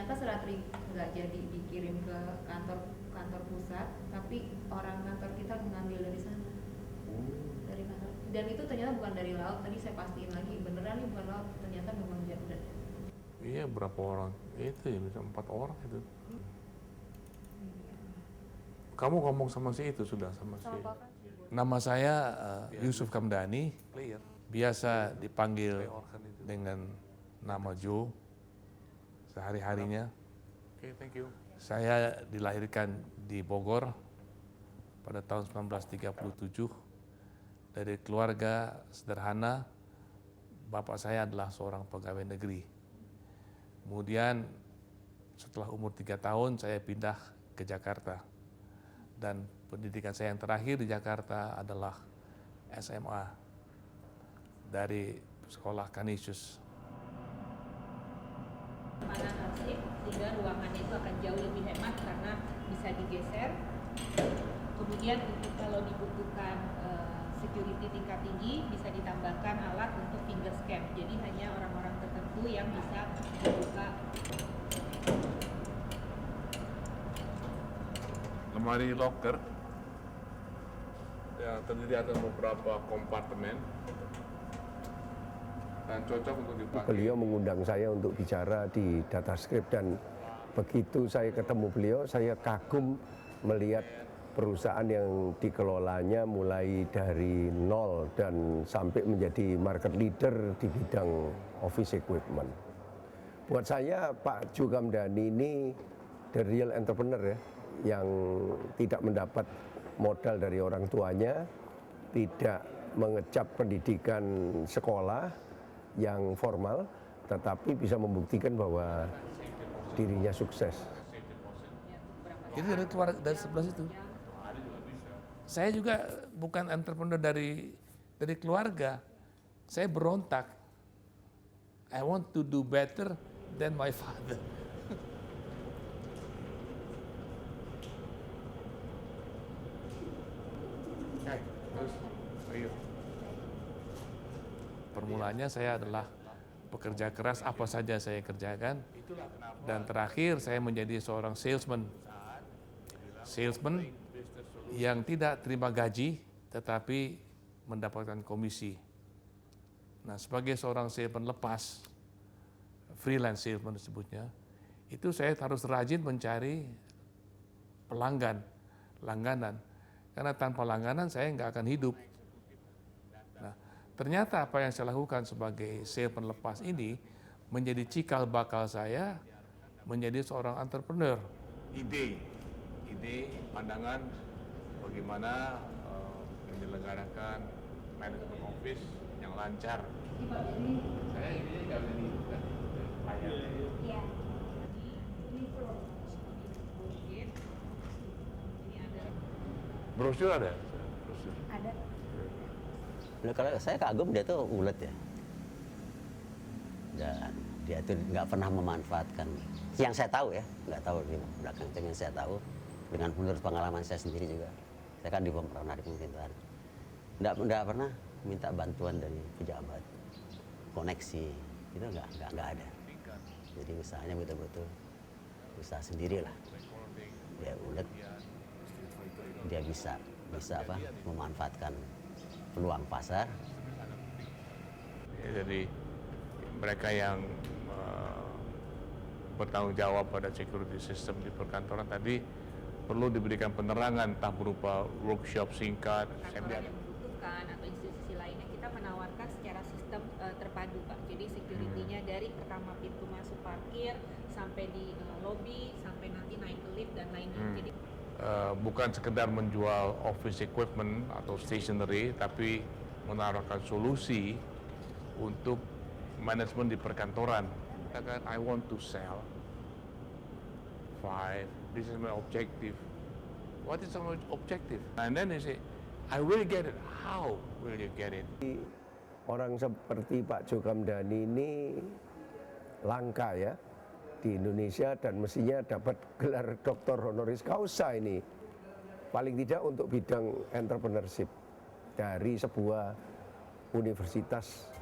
ternyata Seratri nggak jadi dikirim ke kantor pusat, tapi orang kantor kita mengambil dari sana, dari kantor. Dan itu ternyata bukan dari laut. Tadi saya pastiin lagi, beneran nih bukan laut, ternyata memang Jabber. Iya, berapa orang? Itu ya, bisa 4 orang itu. Kamu ngomong sama si itu sudah sama si. Nama saya Yusuf Kamdani, biasa dipanggil dengan nama Joe sehari-harinya. Oke, thank you. Saya dilahirkan di Bogor pada tahun 1937 dari keluarga sederhana. Bapak saya adalah seorang pegawai negeri. Kemudian setelah umur 3 tahun saya pindah ke Jakarta. Dan pendidikan saya yang terakhir di Jakarta adalah SMA dari sekolah Kanisius. Mana arsip, sehingga ruangannya itu akan jauh lebih hemat karena bisa digeser. Kemudian untuk kalau dibutuhkan security tingkat tinggi bisa ditambahkan alat untuk finger scan. Jadi hanya orang-orang tertentu yang bisa membuka. Lemari locker yang terdiri atas beberapa kompartemen dan cocok untuk dipakai. Beliau mengundang saya untuk bicara di Datascript, dan begitu saya ketemu beliau, saya kagum melihat perusahaan yang dikelolanya mulai dari nol dan sampai menjadi market leader di bidang office equipment. Buat saya Pak Joe Kamdani ini the real entrepreneur ya, yang tidak mendapat modal dari orang tuanya, tidak mengecap pendidikan sekolah yang formal, tetapi bisa membuktikan bahwa dirinya sukses. Itu dari sebelah situ. Saya juga bukan entrepreneur dari keluarga. Saya berontak. I want to do better than my father. Permulanya saya adalah pekerja keras, apa saja saya kerjakan, dan terakhir saya menjadi seorang salesman yang tidak terima gaji tetapi mendapatkan komisi. Nah, sebagai seorang salesman lepas, freelance salesman disebutnya, itu saya harus rajin mencari langganan, karena tanpa langganan saya nggak akan hidup. Nah, ternyata apa yang saya lakukan sebagai salesman lepas ini menjadi cikal bakal saya menjadi seorang entrepreneur. Ide, pandangan bagaimana menyelenggarakan manajemen office yang lancar. Saya ini nggak bisa dibuka. Iya. Brosur ada? Ada. Nah, kalau saya kagum dia tuh ulet ya. Dan dia tuh nggak pernah memanfaatkan. Yang saya tahu ya, nggak tahu di belakang itu yang saya tahu. Dengan menurut pengalaman saya sendiri juga. Saya kan pernah di pemerintahan. Nggak pernah minta bantuan dari pejabat. Koneksi, itu nggak ada. Jadi usahanya betul-betul usaha sendiri lah. Dia ulet, dia bisa memanfaatkan peluang pasar. Ya, jadi mereka yang bertanggung jawab pada security system di perkantoran tadi perlu diberikan penerangan, entah berupa workshop singkat. Kantoran yang membutuhkan atau institusi lainnya, kita menawarkan secara sistem terpadu Pak. Jadi security-nya dari pertama pintu masuk parkir sampai di lobby, sampai nanti naik ke lift dan lainnya. Jadi bukan sekedar menjual office equipment atau stationery, tapi menawarkan solusi untuk manajemen di perkantoran. Katakan, I want to sell 5. This is my objective. What is my objective? And then they say, I will get it. How will you get it? Orang seperti Pak Joe Kamdani ini langka ya di Indonesia, dan mestinya dapat gelar Dr. Honoris Causa ini. Paling tidak untuk bidang entrepreneurship dari sebuah universitas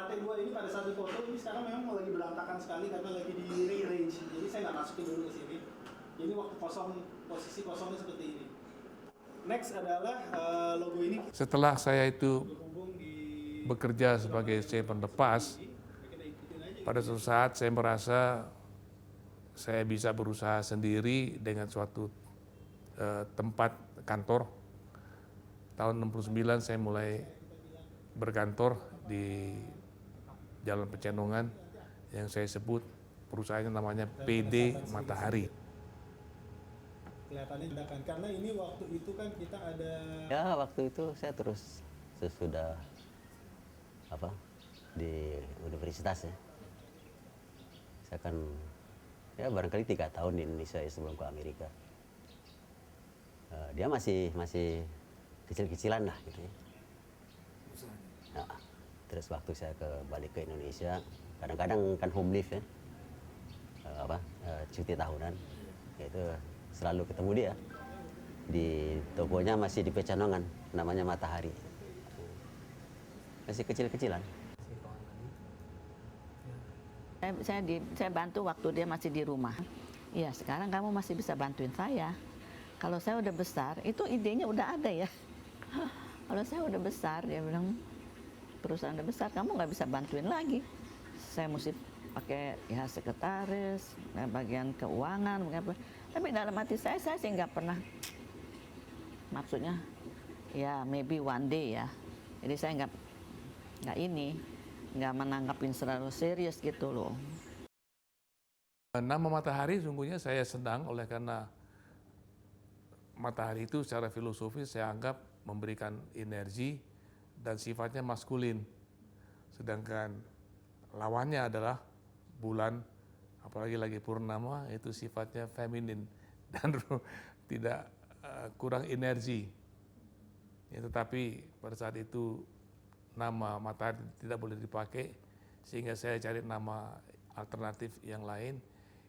lantai 2 ini pada saat foto ini sekarang memang lagi berantakan sekali karena lagi di rearrange. Jadi saya nggak masukin dulu ke sini. Ini waktu kosong, posisi kosongnya seperti ini. Next adalah logo ini. Setelah saya itu Berhubung di bekerja sebagai salesman lepas, pada suatu saat saya merasa saya bisa berusaha sendiri dengan suatu tempat kantor. Tahun 69 saya mulai berkantor di Jalan Pecenongan yang saya sebut perusahaannya namanya PD Matahari. kelihatannya ledakan karena ini waktu itu kan kita ada Ya waktu itu saya terus sesudah apa di universitas ya. Saya kan ya barangkali 3 tahun di Indonesia ya sebelum ke Amerika. Dia masih kecil-kecilan lah gitu ya. Nah, terus waktu saya balik ke Indonesia, kadang-kadang kan home leave ya, cuti tahunan, itu selalu ketemu dia di tokonya masih di Pecenongan, namanya Matahari, masih kecil-kecilan. Saya bantu waktu dia masih di rumah. Iya, sekarang kamu masih bisa bantuin saya. Kalau saya udah besar, itu idenya udah ada ya. Kalau saya udah besar, dia bilang, perusahaan udah besar, kamu nggak bisa bantuin lagi. Saya mesti pakai ya sekretaris, bagian keuangan, apa. Tapi dalam hati saya sih nggak pernah. Maksudnya, ya maybe one day ya. Jadi saya nggak menanggapin selalu serius gitu loh. Nama Matahari sungguhnya saya senang oleh karena matahari itu secara filosofis saya anggap memberikan energi dan sifatnya maskulin. Sedangkan lawannya adalah bulan, apalagi lagi purnama, itu sifatnya feminin dan tidak kurang energi. Ya, tetapi pada saat itu nama matahari tidak boleh dipakai, sehingga saya cari nama alternatif yang lain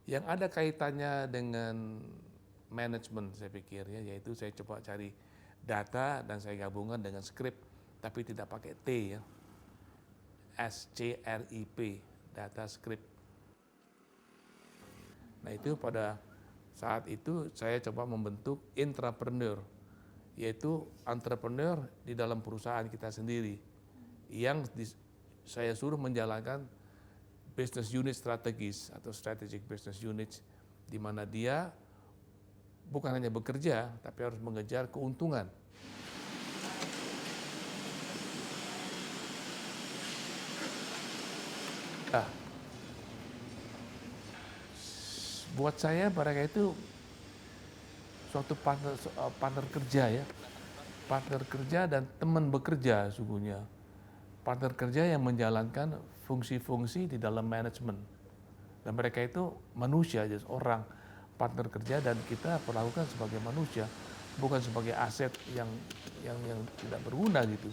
yang ada kaitannya dengan manajemen saya pikir ya, yaitu saya coba cari data dan saya gabungkan dengan script tapi tidak pakai T ya, SCRIP, data script. Nah itu pada saat itu saya coba membentuk intrapreneur, yaitu entrepreneur di dalam perusahaan kita sendiri yang saya suruh menjalankan business unit strategis atau strategic business units, di mana dia bukan hanya bekerja, tapi harus mengejar keuntungan. Nah, buat saya mereka itu suatu partner kerja ya, partner kerja dan teman bekerja sungguhnya. Partner kerja yang menjalankan fungsi-fungsi di dalam manajemen. Dan mereka itu manusia, jadi orang partner kerja dan kita perlakukan sebagai manusia, bukan sebagai aset yang tidak berguna gitu.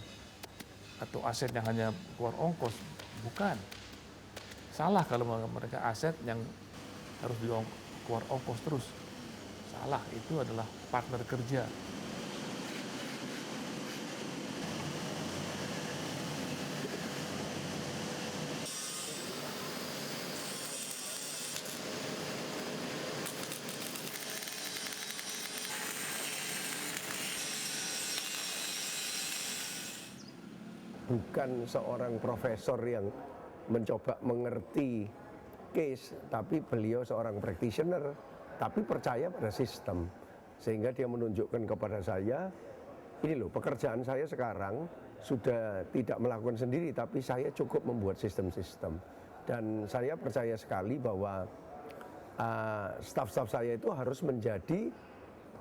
Atau aset yang hanya keluar ongkos, bukan. Salah kalau mereka aset yang harus keluar ongkos terus. Salah, itu adalah partner kerja. Bukan seorang profesor yang mencoba mengerti case, tapi beliau seorang practitioner, tapi percaya pada sistem. Sehingga dia menunjukkan kepada saya, ini loh pekerjaan saya sekarang sudah tidak melakukan sendiri, tapi saya cukup membuat sistem-sistem. Dan saya percaya sekali bahwa staff-staff saya itu harus menjadi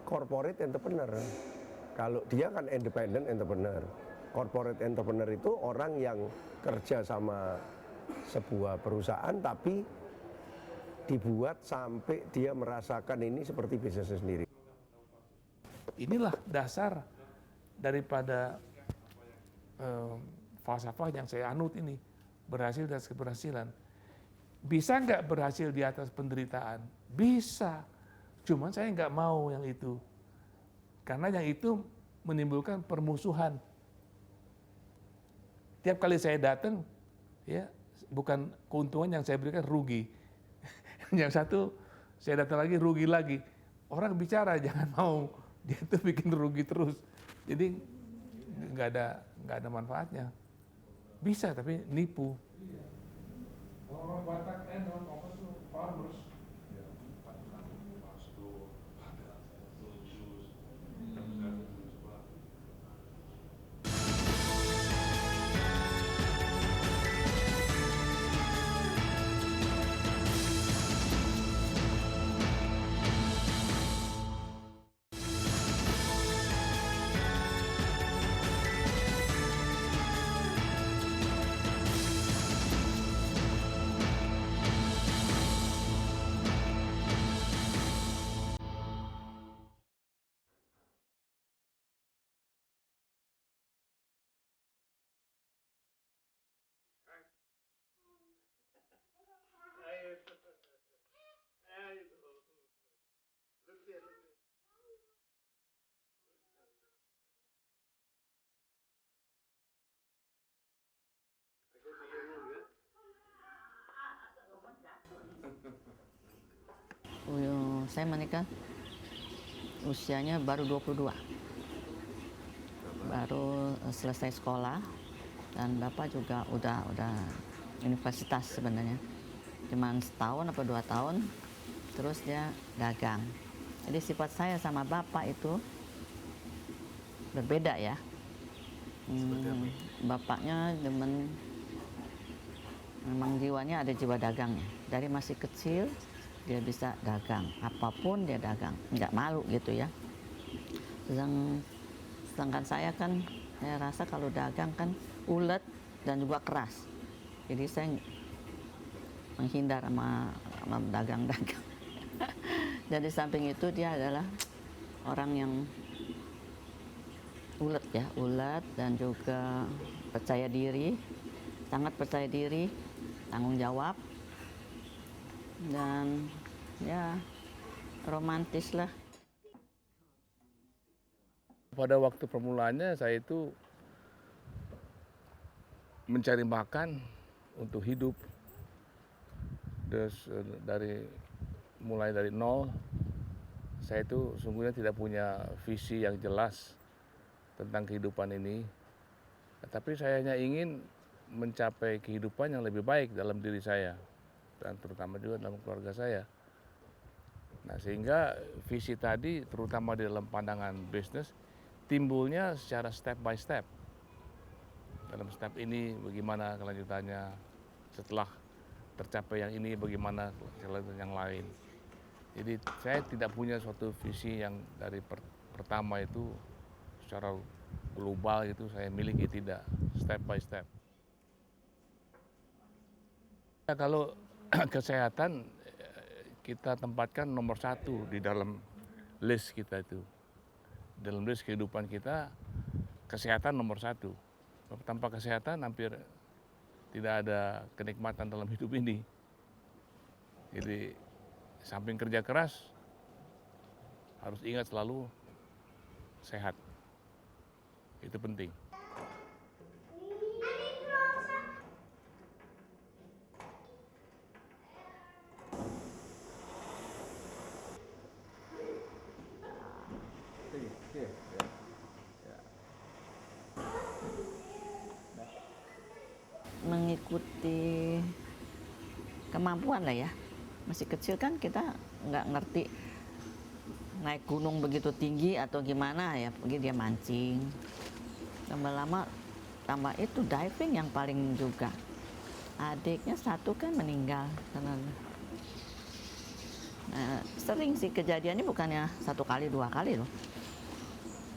corporate entrepreneur. Kalau dia kan independent entrepreneur. Corporate entrepreneur itu orang yang kerja sama sebuah perusahaan tapi dibuat sampai dia merasakan ini seperti bisnisnya sendiri. Inilah dasar daripada falsafah yang saya anut ini, berhasil dan keberhasilan. Bisa nggak berhasil di atas penderitaan? Bisa, cuman saya nggak mau yang itu. Karena yang itu menimbulkan permusuhan. Tiap kali saya datang, ya bukan keuntungan yang saya berikan, rugi. Yang satu saya datang lagi rugi lagi. Orang bicara jangan mau, dia tuh bikin rugi terus. Jadi nggak ada manfaatnya. Bisa tapi nipu. Orang Batak and orang Kompas tuh farmers. Saya menikah usianya baru 22. Baru selesai sekolah dan Bapak juga udah universitas sebenarnya. Cuman setahun atau 2 tahun terus dia dagang. Jadi sifat saya sama Bapak itu berbeda ya. Bapaknya memang jiwanya ada jiwa dagangnya. Dari masih kecil dia bisa dagang, apapun dia dagang, nggak malu gitu ya. Sedangkan saya kan, saya rasa kalau dagang kan ulet dan juga keras. Jadi saya menghindar sama dagang-dagang. Jadi samping itu dia adalah orang yang ulet dan juga percaya diri, sangat percaya diri, tanggung jawab. Dan ya romantis lah. Pada waktu permulaannya saya itu mencari makan untuk hidup. Terus mulai dari nol, saya itu sungguhnya tidak punya visi yang jelas tentang kehidupan ini. Tapi saya hanya ingin mencapai kehidupan yang lebih baik dalam diri saya. Dan terutama juga dalam keluarga saya. Nah, sehingga visi tadi terutama di dalam pandangan bisnis timbulnya secara step by step. Dalam step ini bagaimana kelanjutannya, setelah tercapai yang ini bagaimana kelanjutan yang lain. Jadi saya tidak punya suatu visi yang dari pertama itu secara global itu saya miliki, tidak, step by step. Ya, kalau kesehatan kita tempatkan nomor 1 di dalam list kita itu. Dalam list kehidupan kita, kesehatan nomor 1. Tanpa kesehatan hampir tidak ada kenikmatan dalam hidup ini. Jadi samping kerja keras, harus ingat selalu sehat. Itu penting. Mengikuti kemampuan lah ya. Masih kecil kan kita nggak ngerti naik gunung begitu tinggi atau gimana ya, pergi dia mancing. Lama-lama tambah itu diving yang paling juga. Adiknya 1 kan meninggal karena sering sih kejadiannya, bukannya 1 kali 2 kali loh.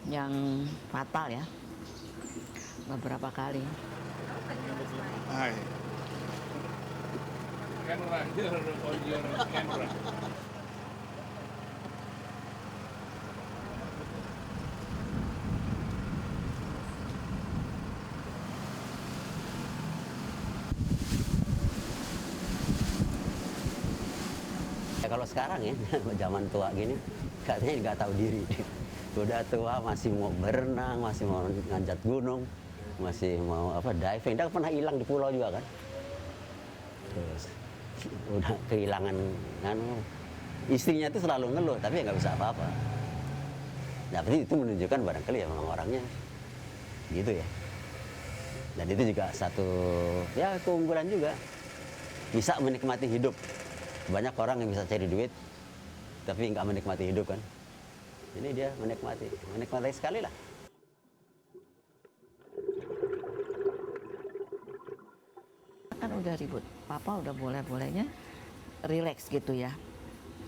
Yang fatal ya. Beberapa kali. Hai. Camera, on your camera. Ya kalau sekarang ya, zaman tua gini, katanya nggak tahu diri. Udah tua masih mau berenang, masih mau nganjat gunung, masih mau diving. Dia pernah hilang di pulau juga kan. Terus udah kehilangan, istrinya itu selalu ngeluh, tapi nggak bisa apa-apa. Nah, berarti itu menunjukkan barangkali ya memang orangnya gitu ya. Dan itu juga satu ya keunggulan juga, bisa menikmati hidup. Banyak orang yang bisa cari duit, tapi nggak menikmati hidup kan. Ini dia menikmati sekali lah. Kan udah ribut, papa udah boleh-bolehnya relax gitu ya.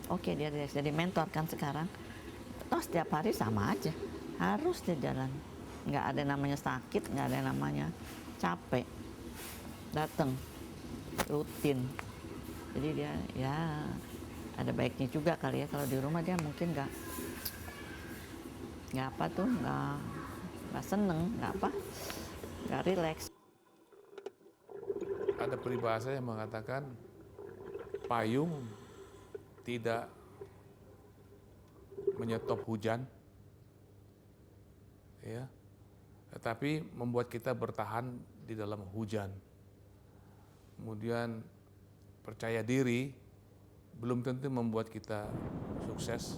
Oke, dia relax, jadi mentor kan sekarang. Toh setiap hari sama aja, harus dia jalan. Nggak ada namanya sakit, nggak ada namanya capek. Datang, rutin. Jadi dia ya ada baiknya juga kali ya, kalau di rumah dia mungkin nggak apa tuh, nggak seneng, nggak relax. Ada peribahasa yang mengatakan payung tidak menyetop hujan, ya, tetapi membuat kita bertahan di dalam hujan. Kemudian percaya diri belum tentu membuat kita sukses,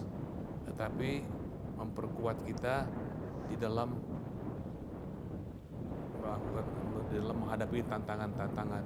tetapi memperkuat kita di dalam menghadapi tantangan-tantangan.